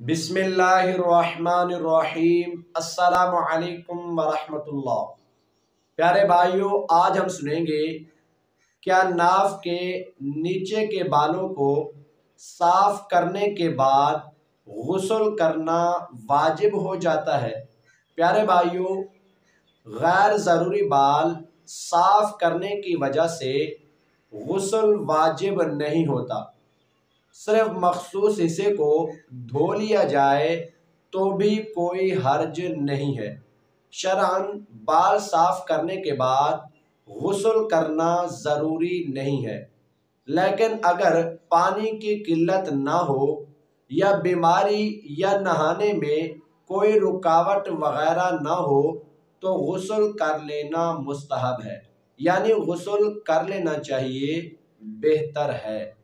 बिस्मिल्लाहिर्रहमानिर्रहीम। अस्सलामु अलैकुम वरहमतुल्लाह। प्यारे भाइयों, आज हम सुनेंगे क्या नाफ के नीचे के बालों को साफ करने के बाद गुस्ल करना वाजिब हो जाता है। प्यारे भाइयों, गैर ज़रूरी बाल साफ करने की वजह से गुस्ल वाजिब नहीं होता। सिर्फ मखसूस हिस्से को धो लिया जाए तो भी कोई हर्ज नहीं है। शरअन बाल साफ करने के बाद गुस्ल करना ज़रूरी नहीं है, लेकिन अगर पानी की किल्लत ना हो या बीमारी या नहाने में कोई रुकावट वगैरह ना हो तो गुस्ल कर लेना मुस्तहब है, यानी गुस्ल कर लेना चाहिए, बेहतर है।